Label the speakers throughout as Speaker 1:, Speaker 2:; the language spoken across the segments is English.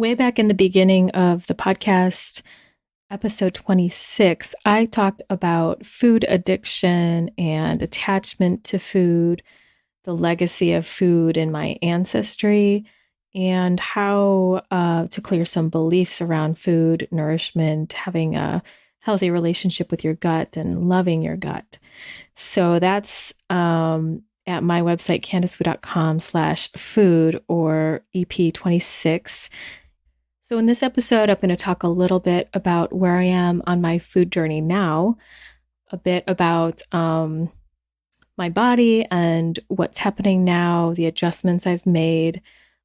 Speaker 1: Way back in the beginning of the podcast, episode 26, I talked about food addiction and attachment to food, the legacy of food in my ancestry, and how to clear some beliefs around food, nourishment, having a healthy relationship with your gut, and loving your gut. So that's at my website, CandiceWoo.com/food or EP26. So in this episode, I'm going to talk a little bit about where I am on my food journey now, a bit about my body and what's happening now, the adjustments I've made,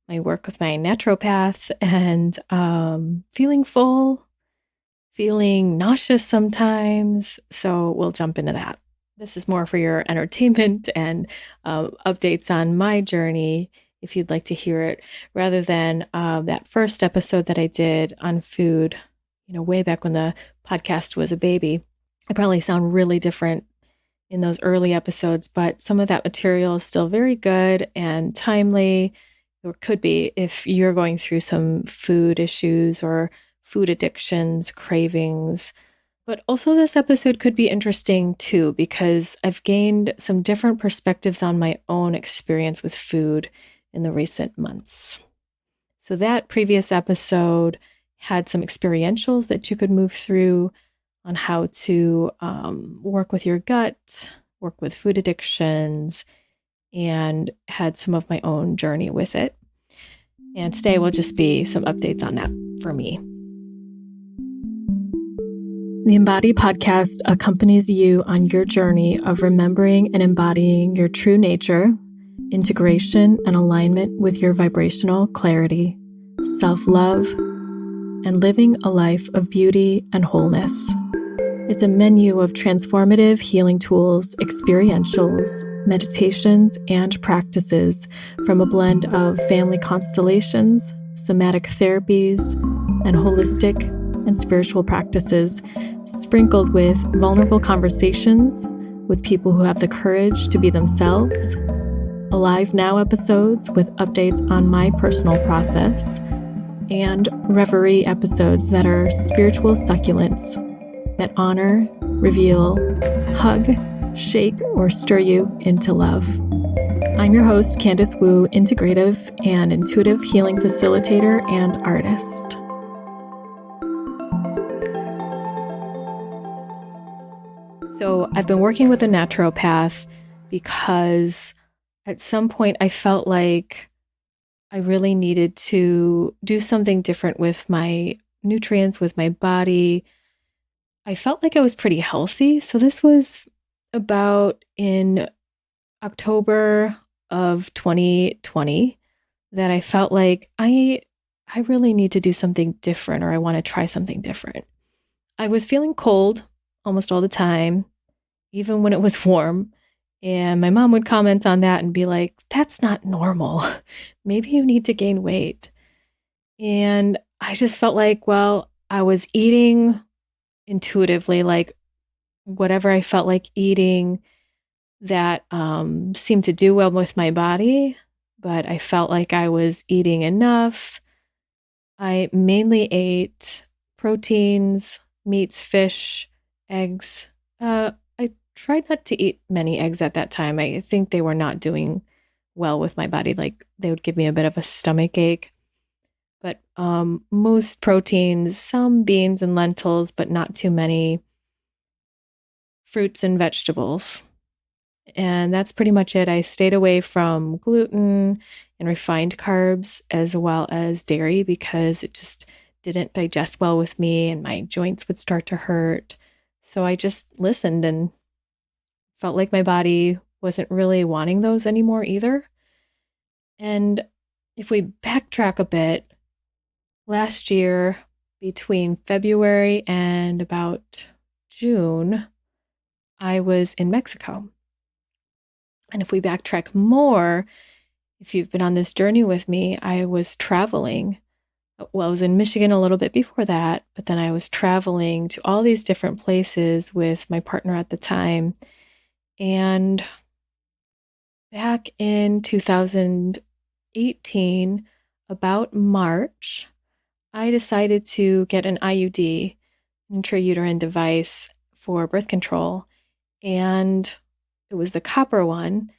Speaker 1: my work with my naturopath, and feeling full, feeling nauseous sometimes. So we'll jump into that. This is more for your entertainment and updates on my journey, if you'd like to hear it, rather than that first episode that I did on food, way back when the podcast was a baby. I probably sound really different in those early episodes, but some of that material is still very good and timely, or could be if you're going through some food issues or food addictions, cravings. But also this episode could be interesting too, because I've gained some different perspectives on my own experience with food in the recent months. So that previous episode had some experientials that you could move through on how to work with your gut, work with food addictions, and had some of my own journey with it. And today will just be some updates on that for me. The Embody podcast accompanies you on your journey of remembering and embodying your true nature, integration and alignment with your vibrational clarity, self-love, and living a life of beauty and wholeness. It's a menu of transformative healing tools, experientials, meditations, and practices from a blend of family constellations, somatic therapies, and holistic and spiritual practices, sprinkled with vulnerable conversations with people who have the courage to be themselves, Alive Now episodes with updates on my personal process, and Reverie episodes that are spiritual succulents that honor, reveal, hug, shake, or stir you into love. I'm your host, Candice Woo, integrative and intuitive healing facilitator and artist. So I've been working with a naturopath because at some point I felt like I really needed to do something different with my nutrients, with my body. I felt like I was pretty healthy. So this was about in October of 2020 that I felt like I really need to do something different, or I want to try something different. I was feeling cold almost all the time, even when it was warm. And my mom would comment on that and be like, that's not normal. Maybe you need to gain weight. And I just felt like, well, I was eating intuitively, like whatever I felt like eating that seemed to do well with my body, but I felt like I was eating enough. I mainly ate proteins, meats, fish, eggs. I tried not to eat many eggs at that time. I think they were not doing well with my body. Like they would give me a bit of a stomach ache. But most proteins, some beans and lentils, but not too many. Fruits and vegetables. And that's pretty much it. I stayed away from gluten and refined carbs as well as dairy because it just didn't digest well with me and my joints would start to hurt. So I just listened and felt like my body wasn't really wanting those anymore either. And if we backtrack a bit, last year between February and about June, I was in Mexico. And if we backtrack more, if you've been on this journey with me, I was traveling. Well, I was in Michigan a little bit before that, but then I was traveling to all these different places with my partner at the time. And back in 2018, about March, I decided to get an IUD, intrauterine device for birth control, and it was the copper one.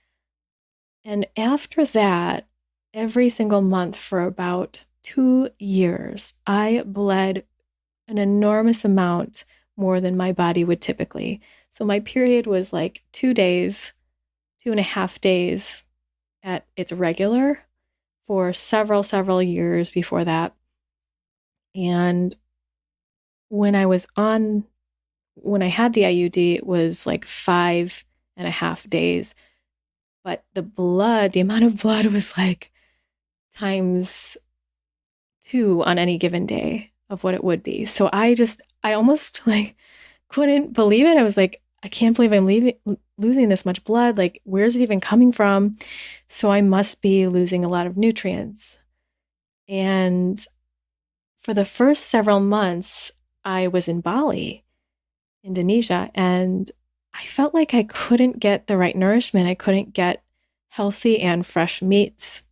Speaker 1: And after that, every single month for about 2 years, I bled an enormous amount more than my body would typically. So my period was like 2 days, 2.5 days at its regular for several years before that. And when I was on, when I had the IUD, it was like 5.5 days. But the amount of blood was like times two on any given day of what it would be. So I almost like couldn't believe it. I was like, I can't believe losing this much blood. Like, where's it even coming from? So I must be losing a lot of nutrients. And for the first several months, I was in Bali, Indonesia, and I felt like I couldn't get the right nourishment. I couldn't get healthy and fresh meats.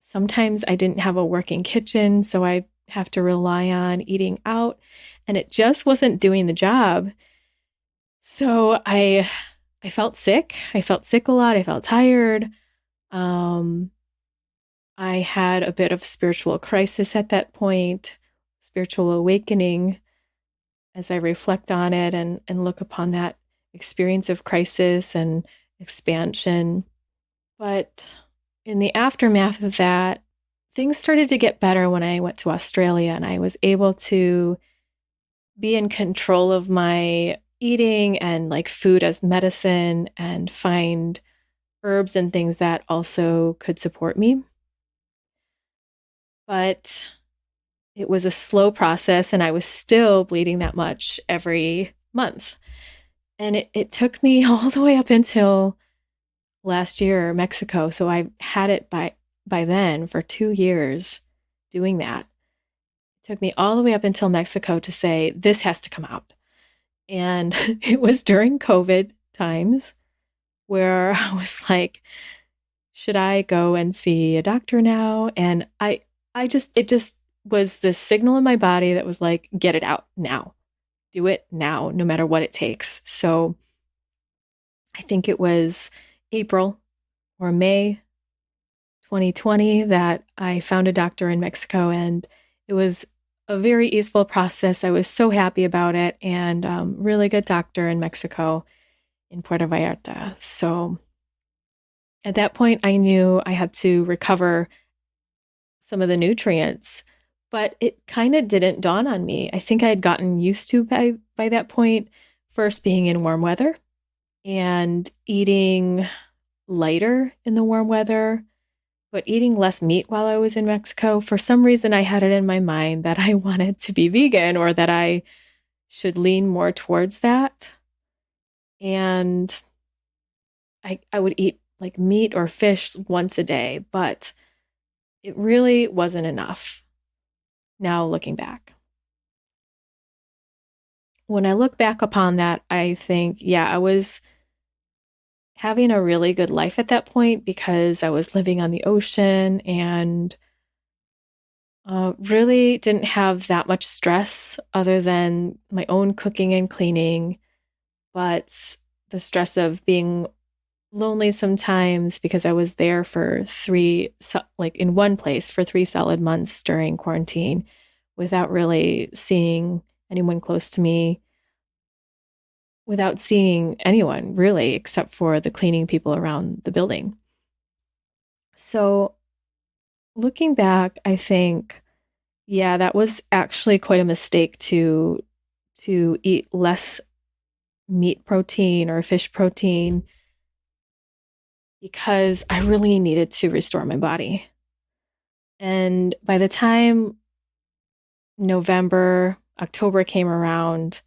Speaker 1: Sometimes I didn't have a working kitchen, so I have to rely on eating out, and it just wasn't doing the job. So I felt sick. I felt sick a lot. I felt tired. Um, I had a bit of spiritual crisis at that point, spiritual awakening as I reflect on it and look upon that experience of crisis and expansion. But in the aftermath of that, things started to get better when I went to Australia and I was able to be in control of my eating and like food as medicine and find herbs and things that also could support me. But it was a slow process and I was still bleeding that much every month. And it took me all the way up until last year, Mexico. So I had it by then for 2 years doing that. It took me all the way up until Mexico to say, this has to come out. And it was during COVID times where I was like, should I go and see a doctor now? And it just was this signal in my body that was like, get it out now. Do it now, no matter what it takes. So I think it was April or May 2020 that I found a doctor in Mexico, and it was a very easeful process. I was so happy about it, and really good doctor in Mexico in Puerto Vallarta. So at that point, I knew I had to recover some of the nutrients, but it kind of didn't dawn on me. I think I had gotten used to by that point, first being in warm weather and eating lighter in the warm weather, but eating less meat while I was in Mexico. For some reason, I had it in my mind that I wanted to be vegan or that I should lean more towards that. And I would eat like meat or fish once a day, but it really wasn't enough. Now looking back. When I look back upon that, I think, yeah, I was having a really good life at that point because I was living on the ocean and really didn't have that much stress other than my own cooking and cleaning, but the stress of being lonely sometimes because I was there for like in one place for 3 solid months during quarantine without really seeing anyone close to me, without seeing anyone really, except for the cleaning people around the building. So looking back, I think, yeah, that was actually quite a mistake to eat less meat protein or fish protein because I really needed to restore my body. And by the time November, October came around,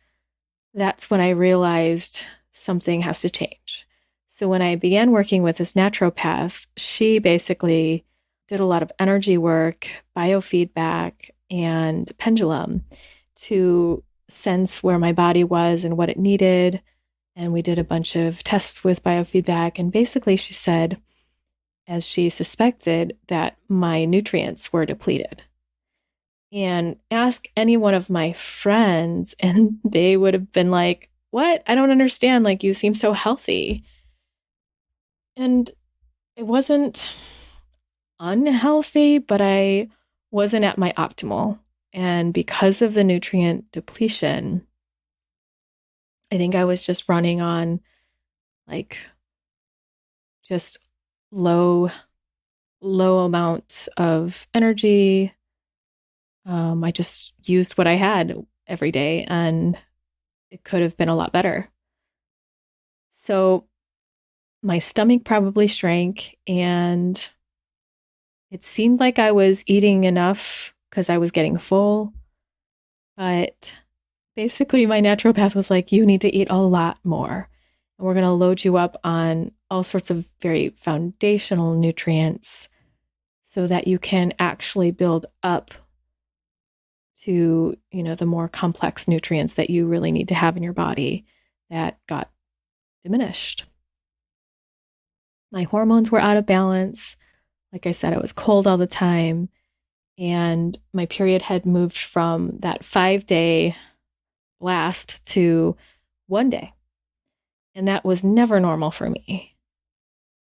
Speaker 1: that's when I realized something has to change. So when I began working with this naturopath, she basically did a lot of energy work, biofeedback, and pendulum to sense where my body was and what it needed. And we did a bunch of tests with biofeedback. And basically, she said, as she suspected, that my nutrients were depleted. and ask any one of my friends, and they would have been like, "What? I don't understand. Like, you seem so healthy." And it wasn't unhealthy, but I wasn't at my optimal. And because of the nutrient depletion, I think I was just running on like just low, low amounts of energy. I just used what I had every day, and it could have been a lot better. So my stomach probably shrank, and it seemed like I was eating enough because I was getting full. But basically, my naturopath was like, you need to eat a lot more. And we're going to load you up on all sorts of very foundational nutrients so that you can actually build up to, the more complex nutrients that you really need to have in your body that got diminished. My hormones were out of balance. Like I said, I was cold all the time. And my period had moved from that 5-day blast to 1 day. And that was never normal for me.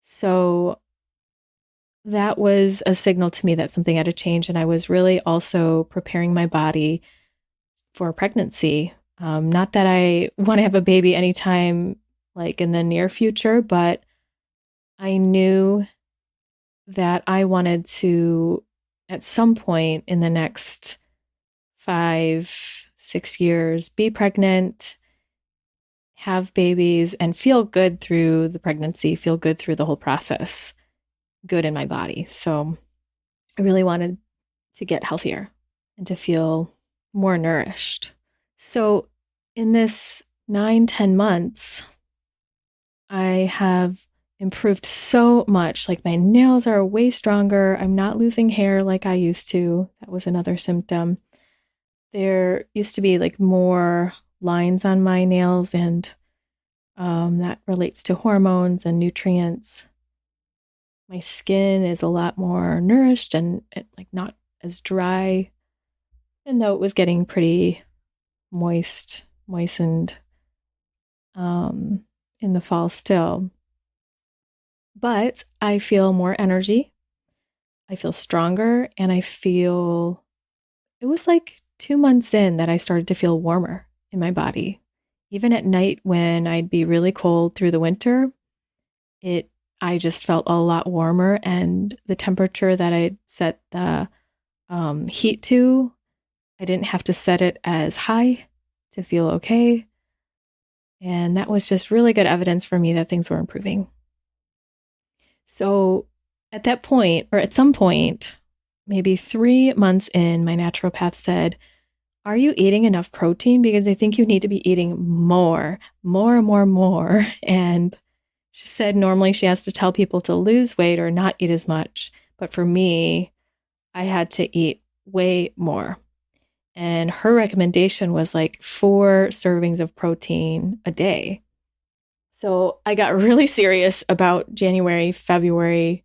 Speaker 1: So that was a signal to me that something had to change. And I was really also preparing my body for pregnancy. Not that I want to have a baby anytime like in the near future, but I knew that I wanted to, at some point in the next 5, 6 years, be pregnant, have babies, and feel good through the pregnancy, feel good through the whole process, good in my body. So I really wanted to get healthier and to feel more nourished. So in this 9, 10 months, I have improved so much. Like my nails are way stronger. I'm not losing hair like I used to. That was another symptom. There used to be like more lines on my nails, and that relates to hormones and nutrients. My skin is a lot more nourished and like not as dry, even though it was getting pretty moistened in the fall still. But I feel more energy. I feel stronger, and it was like 2 months in that I started to feel warmer in my body. Even at night when I'd be really cold through the winter, I just felt a lot warmer, and the temperature that I'd set the heat to, I didn't have to set it as high to feel okay. And that was just really good evidence for me that things were improving. So at that point, or at some point, maybe 3 months in, my naturopath said, "Are you eating enough protein? Because I think you need to be eating more, more, more, more." And she said normally she has to tell people to lose weight or not eat as much. But for me, I had to eat way more. And her recommendation was like 4 servings of protein a day. So I got really serious about January, February.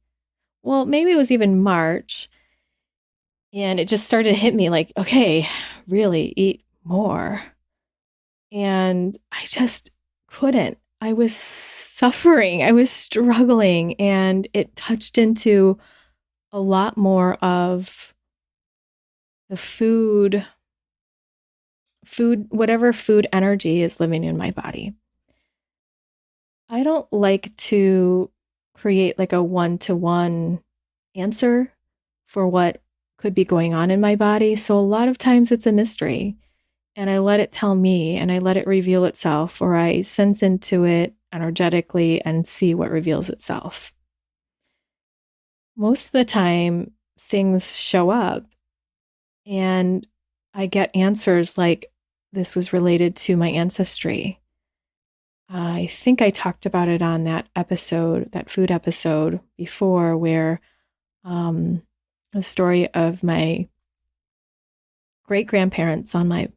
Speaker 1: Well, maybe it was even March. And it just started to hit me like, okay, really eat more. And I just couldn't. I was suffering. I was struggling. And it touched into a lot more of the whatever food energy is living in my body. I don't like to create like a one-to-one answer for what could be going on in my body. So a lot of times it's a mystery, and I let it tell me, and I let it reveal itself, or I sense into it energetically and see what reveals itself. Most of the time, things show up, and I get answers like this was related to my ancestry. I think I talked about it on that episode, that food episode before, where the story of my great grandparents on my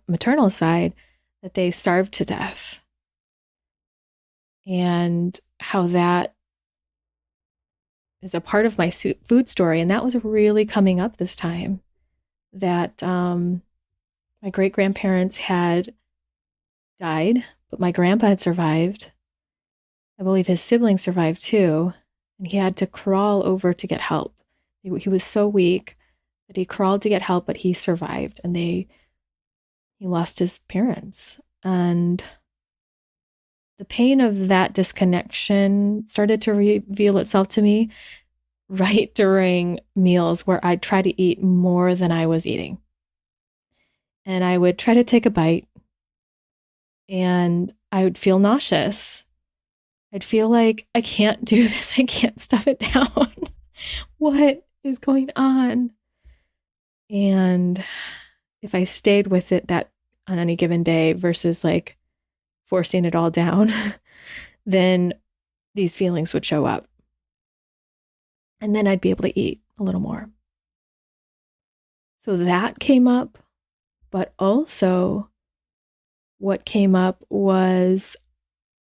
Speaker 1: maternal side, that they starved to death, and how that is a part of my food story. And that was really coming up this time. that my great grandparents had died, but my grandpa had survived. I believe his siblings survived too, and he had to crawl over to get help. He was so weak that he crawled to get help, but he survived, and he lost his parents. And the pain of that disconnection started to reveal itself to me right during meals where I'd try to eat more than I was eating. And I would try to take a bite and I would feel nauseous. I'd feel like I can't do this. I can't stuff it down. What is going on? And if I stayed with it that on any given day versus like forcing it all down, then these feelings would show up. And then I'd be able to eat a little more. So that came up, but also what came up was,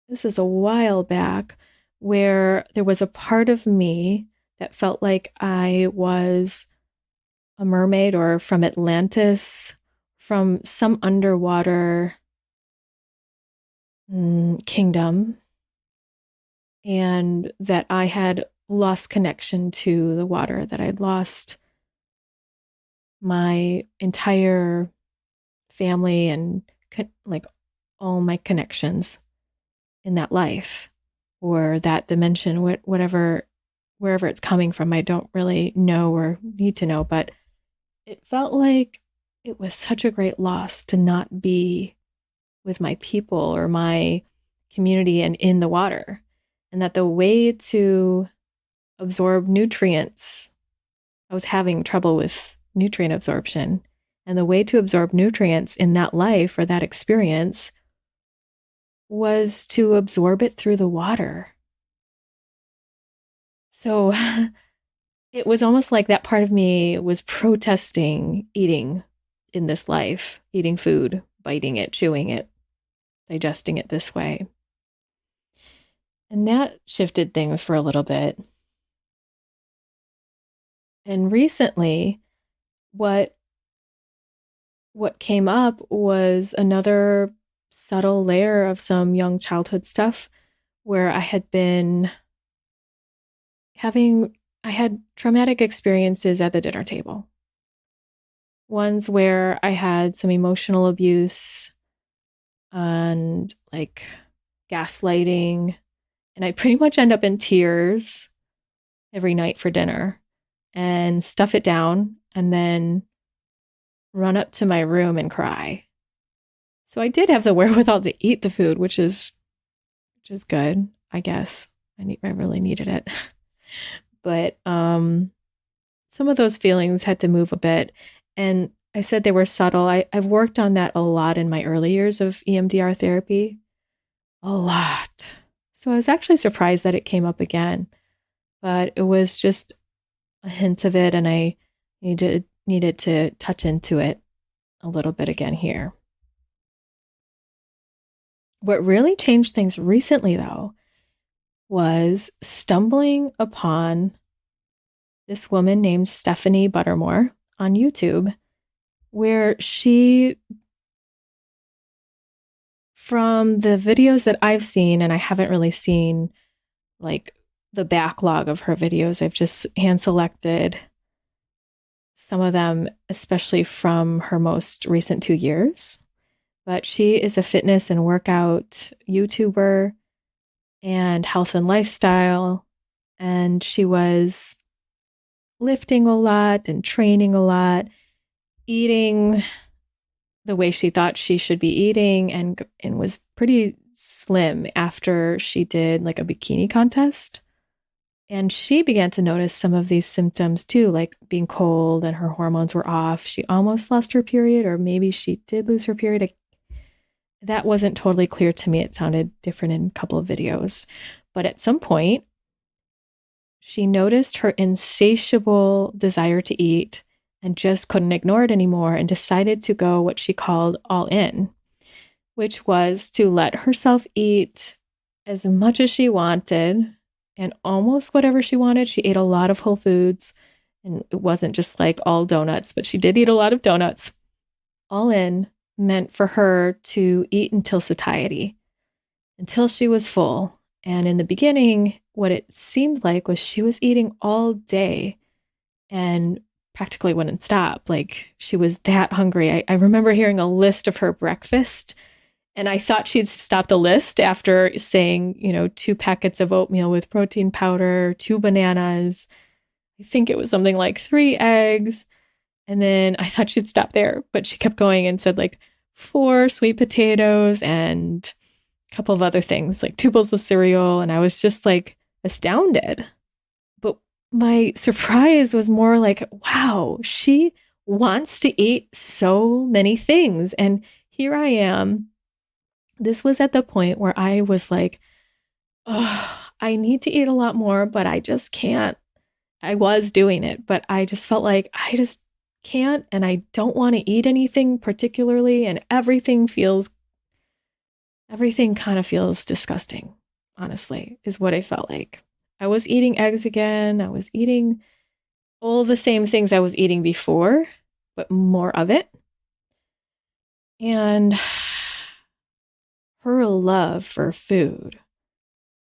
Speaker 1: this is a while back, where there was a part of me that felt like I was a mermaid or from Atlantis, from some underwater kingdom, and that I had lost connection to the water, that I'd lost my entire family and like all my connections in that life or that dimension, whatever, wherever it's coming from. I don't really know or need to know, but it felt like it was such a great loss to not be with my people or my community and in the water. And that the way to absorb nutrients, I was having trouble with nutrient absorption. And the way to absorb nutrients in that life or that experience was to absorb it through the water. So it was almost like that part of me was protesting eating in this life, eating food, biting it, chewing it, digesting it this way. And that shifted things for a little bit. And recently, what came up was another subtle layer of some young childhood stuff where I had traumatic experiences at the dinner table. Ones where I had some emotional abuse and like gaslighting, and I'd pretty much end up in tears every night for dinner and stuff it down and then run up to my room and cry. So I did have the wherewithal to eat the food, which is good, I guess. I really needed it. But some of those feelings had to move a bit. And I said they were subtle. I've worked on that a lot in my early years of EMDR therapy. A lot. So I was actually surprised that it came up again. But it was just a hint of it, and I needed to touch into it a little bit again here. What really changed things recently, though, was stumbling upon this woman named Stephanie Buttermore on YouTube, where she, from the videos that I've seen, and I haven't really seen like the backlog of her videos, I've just hand selected some of them, especially from her most recent 2 years. But she is a fitness and workout YouTuber and health and lifestyle. And she was lifting a lot and training a lot, eating the way she thought she should be eating, and was pretty slim after she did like a bikini contest. And she began to notice some of these symptoms too, like being cold and her hormones were off. She almost lost her period, or maybe she did lose her period. That wasn't totally clear to me. It sounded different in a couple of videos. But at some point, she noticed her insatiable desire to eat and just couldn't ignore it anymore, and decided to go what she called all in, which was to let herself eat as much as she wanted and almost whatever she wanted. She ate a lot of whole foods And it wasn't just like all donuts, but she did eat a lot of donuts. All in meant for her to eat until satiety, until she was full. And in the beginning, what it seemed like was she was eating all day and practically wouldn't stop. Like she was that hungry. I remember hearing a list of her breakfast, and I thought she'd stop the list after saying, 2 packets of oatmeal with protein powder, 2 bananas. I think it was something like 3 eggs. And then I thought she'd stop there, but she kept going and said like 4 sweet potatoes and a couple of other things, like 2 bowls of cereal. And I was just like astounded. But my surprise was more like, wow, she wants to eat so many things. And here I am. This was at the point where I was like, oh, I need to eat a lot more, but I just can't. I was doing it, but I just felt like I just can't, and I don't want to eat anything particularly, and everything kind of feels disgusting, honestly, is what I felt like. I was eating eggs again. I was eating all the same things I was eating before, but more of it. And her love for food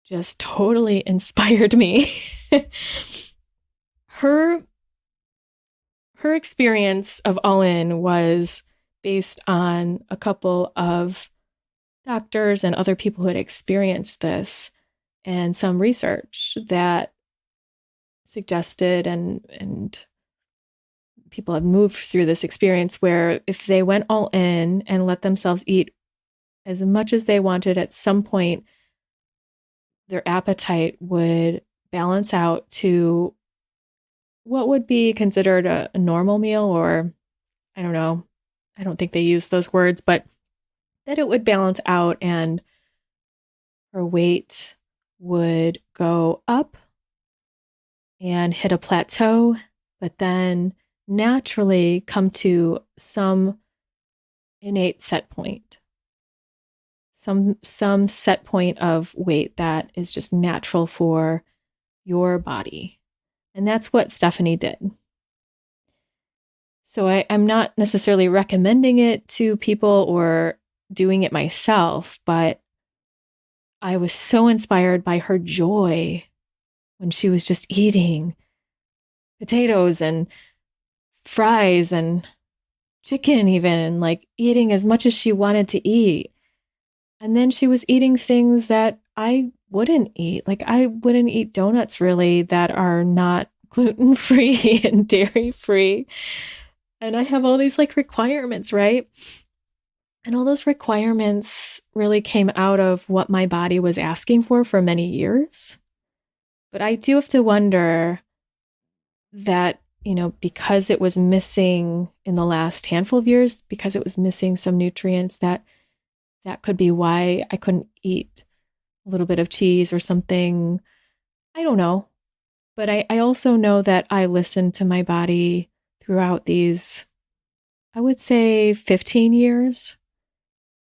Speaker 1: just totally inspired me. her her experience of All In was based on a couple of doctors and other people who had experienced this, and some research that suggested and people have moved through this experience where if they went all in and let themselves eat as much as they wanted, at some point their appetite would balance out to what would be considered a normal meal, or I don't know. I don't think they use those words, but that it would balance out and her weight would go up and hit a plateau, but then naturally come to some innate set point, some set point of weight that is just natural for your body. And that's what Stephanie did. So I'm not necessarily recommending it to people or doing it myself, but I was so inspired by her joy when she was just eating potatoes and fries and chicken, even like eating as much as she wanted to eat. And then she was eating things that I wouldn't eat. Like I wouldn't eat donuts really that are not gluten free and dairy free. And I have all these like requirements, right? And all those requirements really came out of what my body was asking for many years. But I do have to wonder that, because it was missing in the last handful of years, because it was missing some nutrients, that could be why I couldn't eat a little bit of cheese or something. I don't know. But I also know that I listened to my body throughout these, I would say 15 years.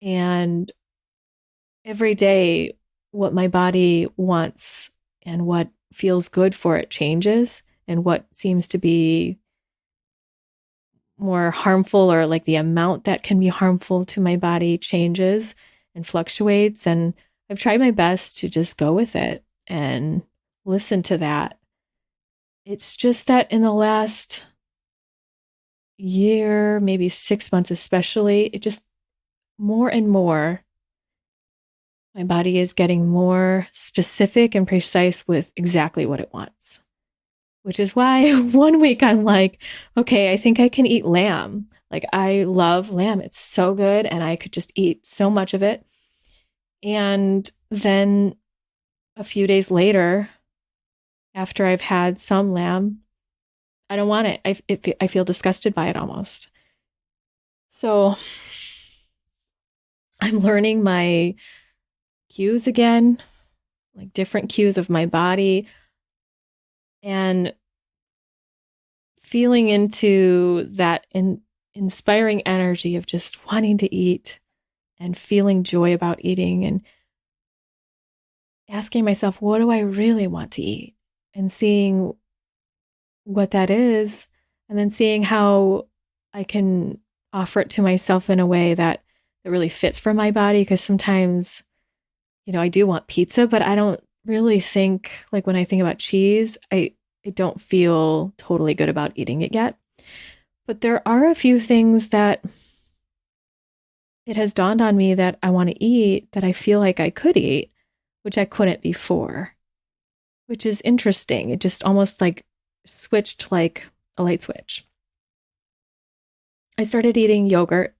Speaker 1: And every day, what my body wants and what feels good for it changes, and what seems to be more harmful, or like the amount that can be harmful to my body, changes and fluctuates. And I've tried my best to just go with it and listen to that. It's just that in the last year, maybe 6 months especially, it just more and more, my body is getting more specific and precise with exactly what it wants. Which is why one week I'm like, okay, I think I can eat lamb. Like I love lamb. It's so good. And I could just eat so much of it. And then a few days later, after I've had some lamb, I don't want it. I feel disgusted by it almost. So I'm learning my cues again, like different cues of my body, and feeling into that inspiring energy of just wanting to eat and feeling joy about eating, and asking myself, what do I really want to eat? And seeing what that is, and then seeing how I can offer it to myself in a way that really fits for my body. Because sometimes, I do want pizza, but I don't really think, like when I think about cheese, I don't feel totally good about eating it yet. But there are a few things that it has dawned on me that I want to eat that I feel like I could eat, which I couldn't before, which is interesting. It just almost like switched like a light switch. I started eating yogurt,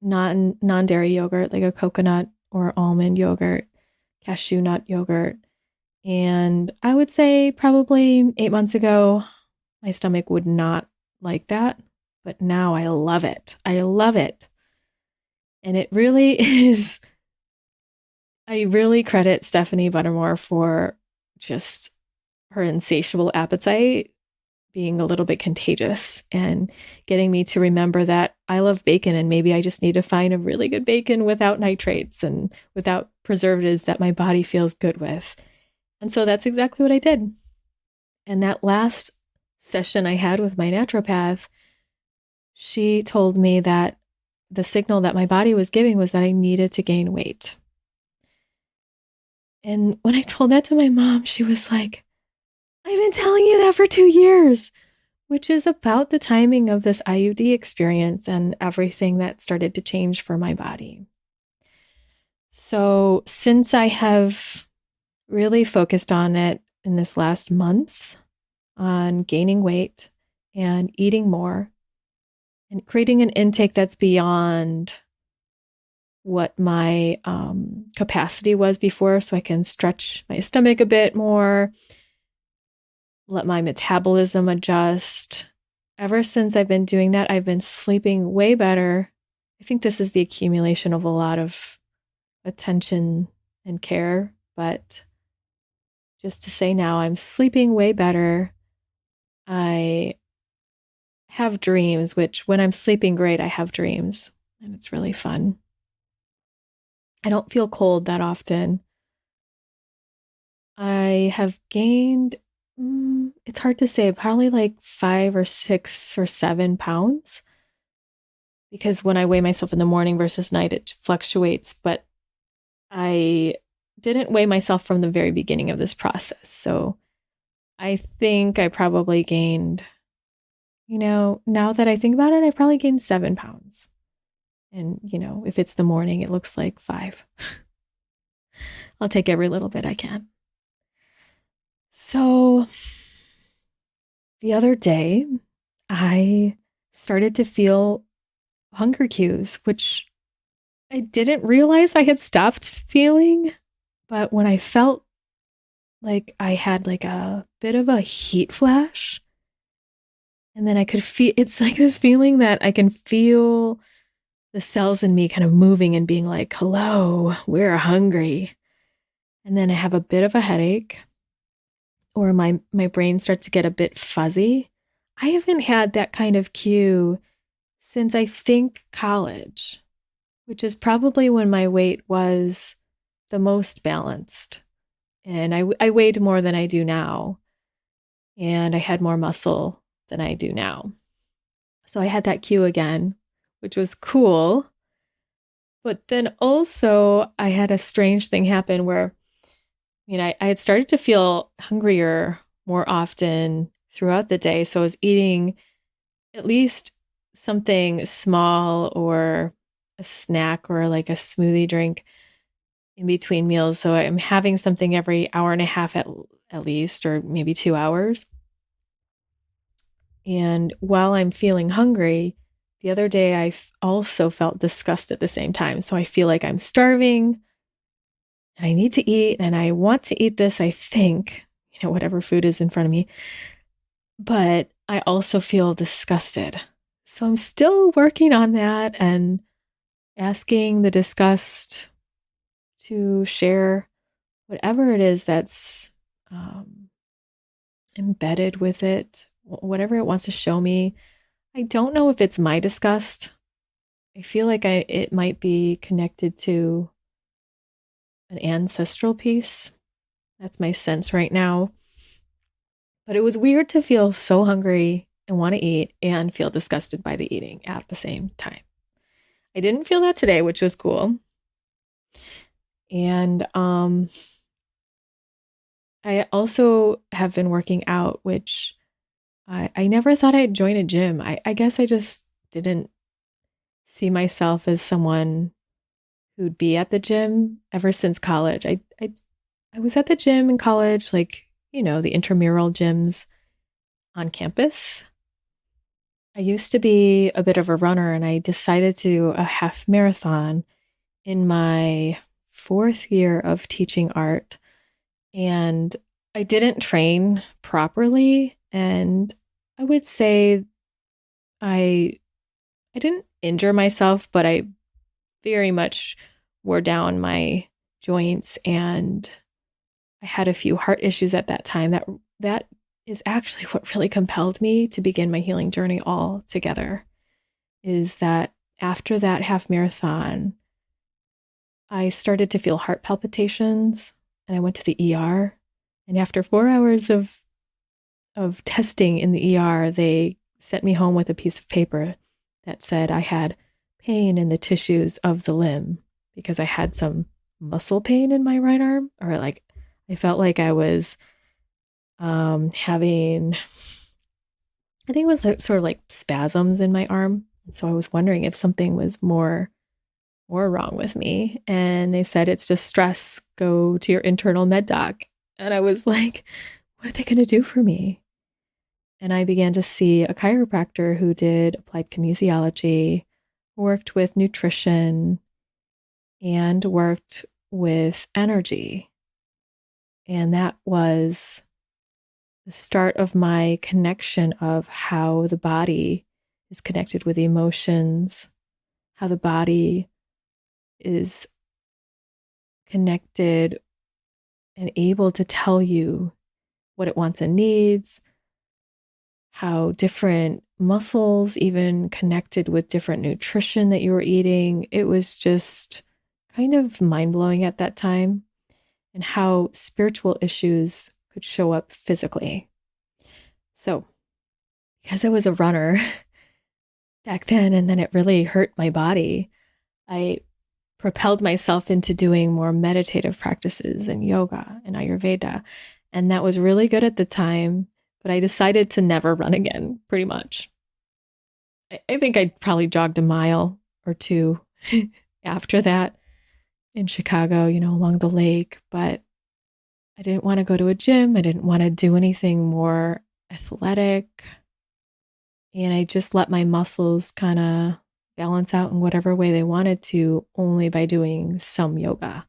Speaker 1: non-dairy yogurt, like a coconut or almond yogurt, cashew nut yogurt. And I would say probably 8 months ago, my stomach would not like that. But now I love it. I love it. And it really is, I really credit Stephanie Buttermore for just her insatiable appetite being a little bit contagious and getting me to remember that I love bacon and maybe I just need to find a really good bacon without nitrates and without preservatives that my body feels good with. And so that's exactly what I did. And that last session I had with my naturopath, she told me that the signal that my body was giving was that I needed to gain weight. And when I told that to my mom, she was like, I've been telling you that for 2 years, which is about the timing of this IUD experience and everything that started to change for my body. So, since I have really focused on it in this last month, on gaining weight and eating more and creating an intake that's beyond what my capacity was before, so I can stretch my stomach a bit more, let my metabolism adjust. Ever since I've been doing that, I've been sleeping way better. I think this is the accumulation of a lot of attention and care, but just to say now, I'm sleeping way better. I have dreams, which when I'm sleeping great, I have dreams, and it's really fun. I don't feel cold that often. I have gained, it's hard to say, probably like 5 or 6 or 7 pounds. Because when I weigh myself in the morning versus night, it fluctuates. But I didn't weigh myself from the very beginning of this process. So I think I probably gained, now that I think about it, I probably gained 7 pounds. And, if it's the morning, it looks like 5. I'll take every little bit I can. So the other day, I started to feel hunger cues, which I didn't realize I had stopped feeling. But when I felt like I had like a bit of a heat flash, and then I could feel, it's like this feeling that I can feel the cells in me kind of moving and being like, hello, we're hungry. And then I have a bit of a headache, or my brain starts to get a bit fuzzy. I haven't had that kind of cue since I think college, which is probably when my weight was the most balanced. And I weighed more than I do now. And I had more muscle than I do now. So I had that cue again, which was cool. But then also, I had a strange thing happen where, I had started to feel hungrier more often throughout the day. So I was eating at least something small or a snack or like a smoothie drink in between meals. So I'm having something every hour and a half at least, or maybe 2 hours. And while I'm feeling hungry, the other day I also felt disgust at the same time. So I feel like I'm starving and I need to eat and I want to eat this, I think, whatever food is in front of me. But I also feel disgusted. So I'm still working on that and asking the disgust to share whatever it is that's embedded with it, whatever it wants to show me. I don't know if it's my disgust. I feel like it might be connected to an ancestral piece. That's my sense right now. But it was weird to feel so hungry and want to eat and feel disgusted by the eating at the same time. I didn't feel that today, which was cool. And I also have been working out, which I never thought I'd join a gym. I guess I just didn't see myself as someone who'd be at the gym ever since college. I was at the gym in college, like, the intramural gyms on campus. I used to be a bit of a runner, and I decided to do a half marathon in my fourth year of teaching art. And I didn't train properly. And I would say I I didn't injure myself, but I very much wore down my joints, and I had a few heart issues at that time. That is actually what really compelled me to begin my healing journey altogether. Is that after that half marathon, I started to feel heart palpitations, and I went to the ER. And after 4 hours of testing in the ER, they sent me home with a piece of paper that said I had pain in the tissues of the limb because I had some muscle pain in my right arm, or like I felt like I was having, I think it was sort of like spasms in my arm. So I was wondering if something was more wrong with me. And they said it's just stress. Go to your internal med doc. And I was like, what are they going to do for me? And I began to see a chiropractor who did applied kinesiology, worked with nutrition, and worked with energy. And that was the start of my connection of how the body is connected with emotions, how the body is connected and able to tell you what it wants and needs, how different muscles even connected with different nutrition that you were eating. It was just kind of mind blowing at that time, and how spiritual issues could show up physically. So, because I was a runner back then, and then it really hurt my body, I propelled myself into doing more meditative practices and yoga and Ayurveda. And that was really good at the time, but I decided to never run again, pretty much. I think I probably jogged a mile or two after that in Chicago, along the lake, but I didn't want to go to a gym. I didn't want to do anything more athletic. And I just let my muscles kind of balance out in whatever way they wanted to, only by doing some yoga.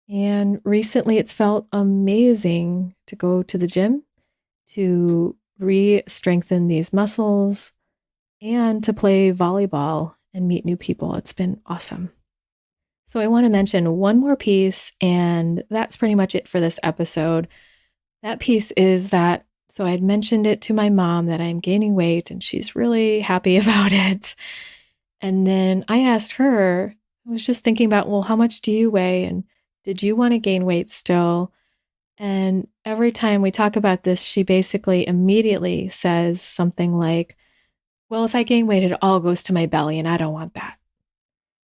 Speaker 1: And recently it's felt amazing to go to the gym, to re-strengthen these muscles, and to play volleyball and meet new people. It's been awesome. So I want to mention one more piece, and that's pretty much it for this episode. That piece is that, so I had mentioned it to my mom that I'm gaining weight, and she's really happy about it. And then I asked her, I was just thinking about, well, how much do you weigh? And did you want to gain weight still? And every time we talk about this, she basically immediately says something like, well, if I gain weight, it all goes to my belly, and I don't want that.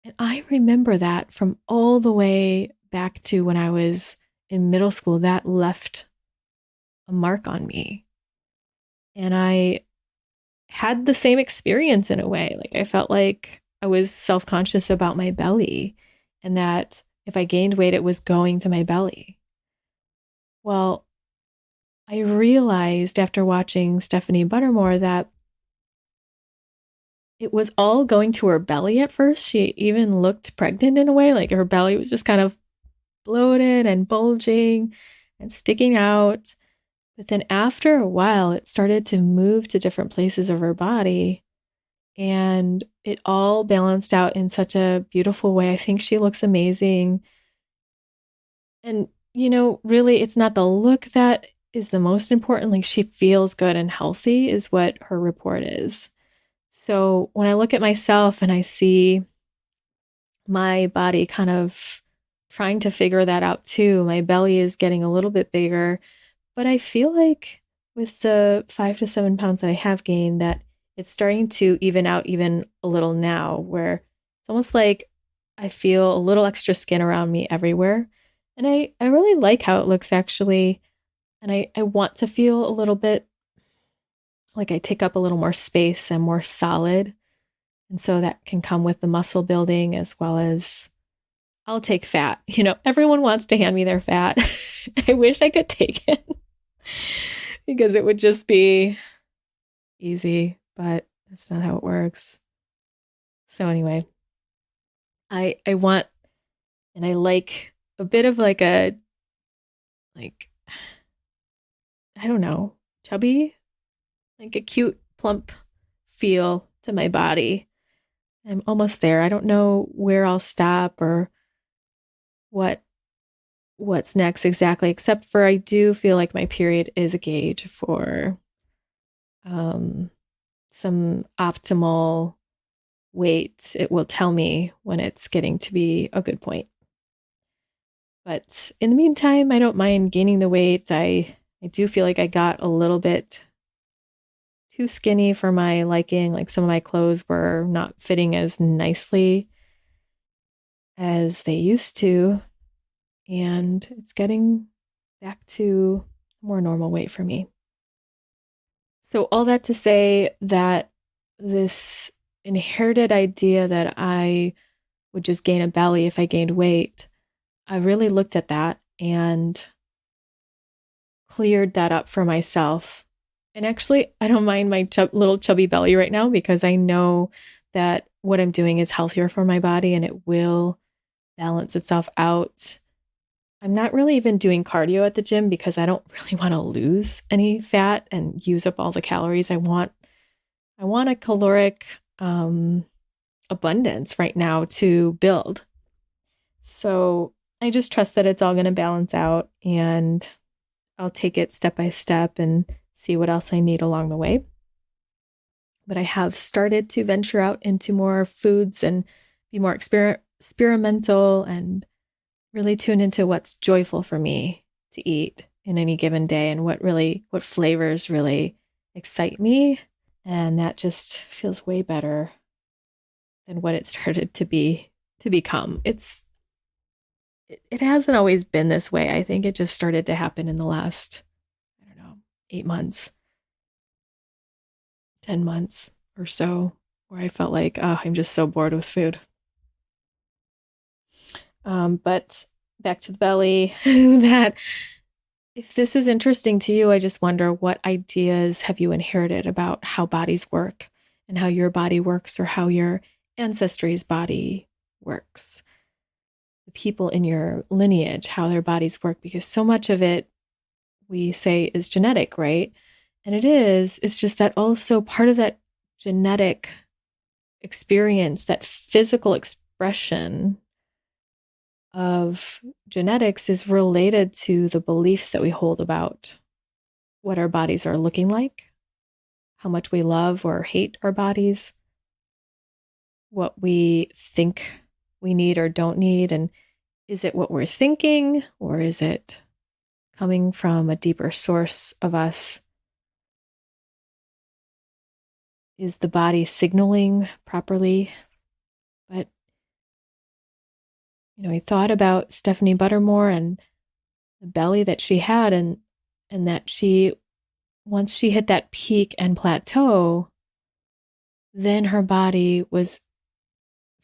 Speaker 1: And I remember that from all the way back to when I was in middle school. That left a mark on me. And I had the same experience in a way. Like I felt like I was self-conscious about my belly, and that if I gained weight, it was going to my belly. Well, I realized after watching Stephanie Buttermore that it was all going to her belly at first. She even looked pregnant in a way, like her belly was just kind of bloated and bulging and sticking out. But then after a while, it started to move to different places of her body, and it all balanced out in such a beautiful way. I think she looks amazing. And, really, it's not the look that is the most important. Like, she feels good and healthy is what her report is. So when I look at myself and I see my body kind of trying to figure that out too, my belly is getting a little bit bigger, But I feel like with the 5 to 7 pounds that I have gained, that it's starting to even out even a little now, where it's almost like I feel a little extra skin around me everywhere. And I really like how it looks actually. And I want to feel a little bit like I take up a little more space and more solid. And so that can come with the muscle building as well as I'll take fat. Everyone wants to hand me their fat. I wish I could take it because it would just be easy, but that's not how it works. So anyway, I want and I like a bit of like a like I don't know, chubby, like a cute plump feel to my body. I'm almost there. I don't know where I'll stop or what what's next exactly, except for I do feel like my period is a gauge for um some optimal weight. It will tell me when it's getting to be a good point. But in the meantime, I don't mind gaining the weight. I do feel like I got a little bit too skinny for my liking. Like some of my clothes were not fitting as nicely as they used to. And it's getting back to a more normal weight for me. So, all that to say that this inherited idea that I would just gain a belly if I gained weight, I really looked at that and cleared that up for myself. And actually, I don't mind my little chubby belly right now because I know that what I'm doing is healthier for my body and it will balance itself out. I'm not really even doing cardio at the gym because I don't really want to lose any fat and use up all the calories. I want a caloric abundance right now to build. So I just trust that it's all going to balance out and I'll take it step by step and see what else I need along the way. But I have started to venture out into more foods and be more experimental and really tune into what's joyful for me to eat in any given day and what flavors really excite me. And that just feels way better than what it started to become. It hasn't always been this way. I think it just started to happen in the last, I don't know, 8 months, 10 months or so, where I felt like, oh, I'm just so bored with food. But back to the belly, that if this is interesting to you, I just wonder what ideas have you inherited about how bodies work and how your body works or how your ancestry's body works. The people in your lineage, how their bodies work, because so much of it we say is genetic, right? And it is. It's just that also part of that genetic experience, that physical expression of genetics is related to the beliefs that we hold about what our bodies are looking like, how much we love or hate our bodies, what we think we need or don't need. And is it what we're thinking or is it coming from a deeper source of us? Is the body signaling properly? But I thought about Stephanie Buttermore and the belly that she had, and that once she hit that peak and plateau, then her body was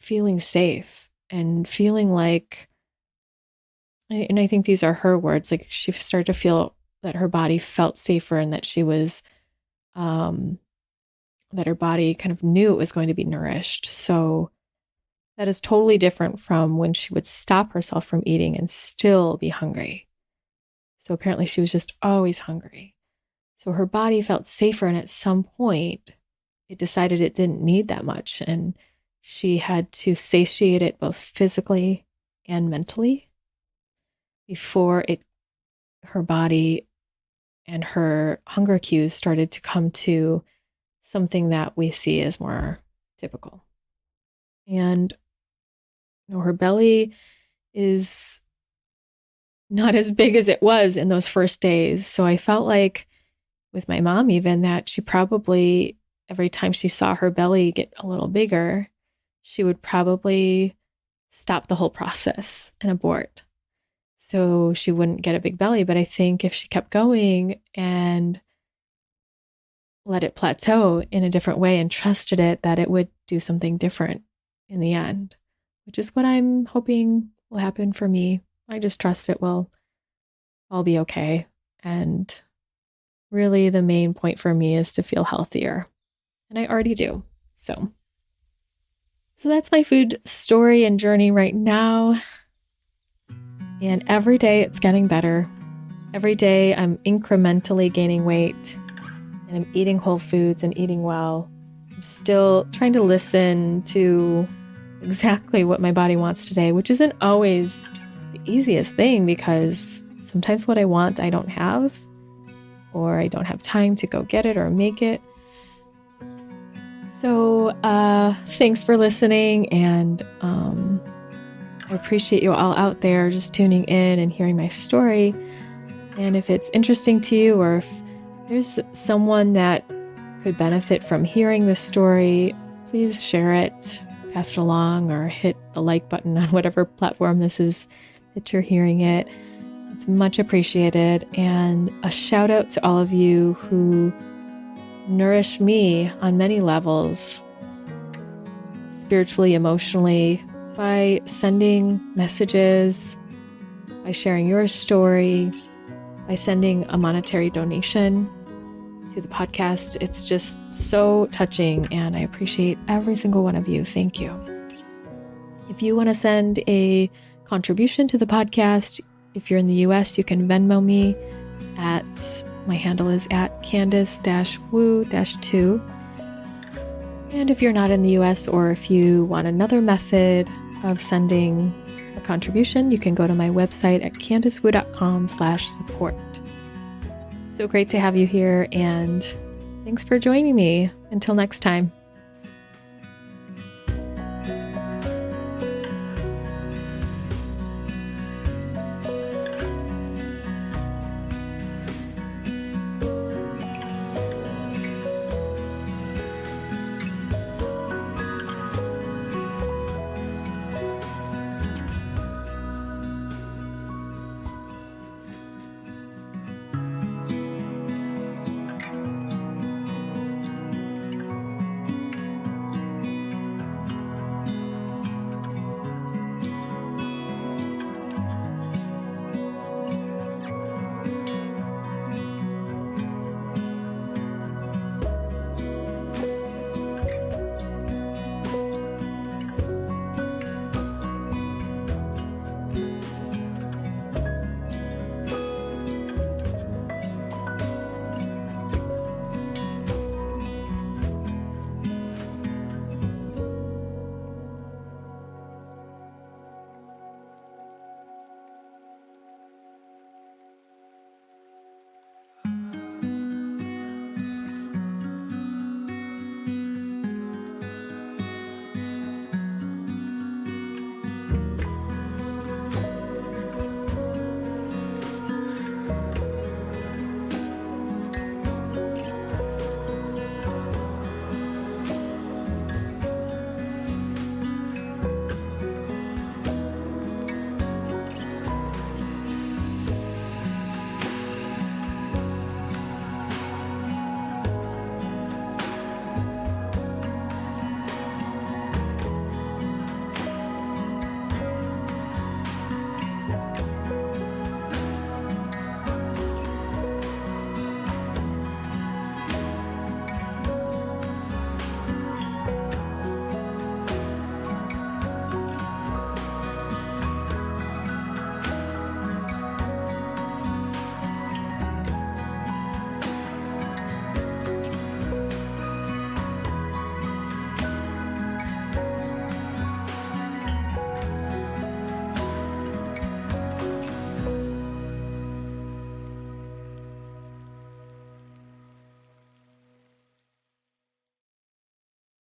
Speaker 1: feeling safe and feeling like, and I think these are her words, like she started to feel that her body felt safer and that she was, that her body kind of knew it was going to be nourished. So that is totally different from when she would stop herself from eating and still be hungry. So apparently she was just always hungry. So her body felt safer. And at some point, it decided it didn't need that much. And she had to satiate it both physically and mentally before her body and her hunger cues started to come to something that we see as more typical. And her belly is not as big as it was in those first days. So I felt like with my mom, even that she probably, every time she saw her belly get a little bigger, she would probably stop the whole process and abort. So she wouldn't get a big belly. But I think if she kept going and let it plateau in a different way and trusted it, that it would do something different in the end, which is what I'm hoping will happen for me. I just trust it will all be okay. And really the main point for me is to feel healthier. And I already do. So that's my food story and journey right now. And every day it's getting better. Every day I'm incrementally gaining weight and I'm eating whole foods and eating well. I'm still trying to listen to exactly what my body wants today, which isn't always the easiest thing because sometimes what I want I don't have, or I don't have time to go get it or make it. So thanks for listening, and I appreciate you all out there just tuning in and hearing my story. And if it's interesting to you, or if there's someone that could benefit from hearing this story, please share it, pass it along, or hit the like button on whatever platform this is that you're hearing it. It's much appreciated. And a shout out to all of you who nourish me on many levels, spiritually, emotionally, by sending messages, by sharing your story, by sending a monetary donation to the podcast. It's just so touching, and I appreciate every single one of you. Thank you. If you want to send a contribution to the podcast, if you're in the US, you can Venmo me at, my handle is at Candice-Woo-2. And if you're not in the US, or if you want another method of sending a contribution, you can go to my website at CandiceWoo.com/support. So great to have you here, and thanks for joining me. Until next time.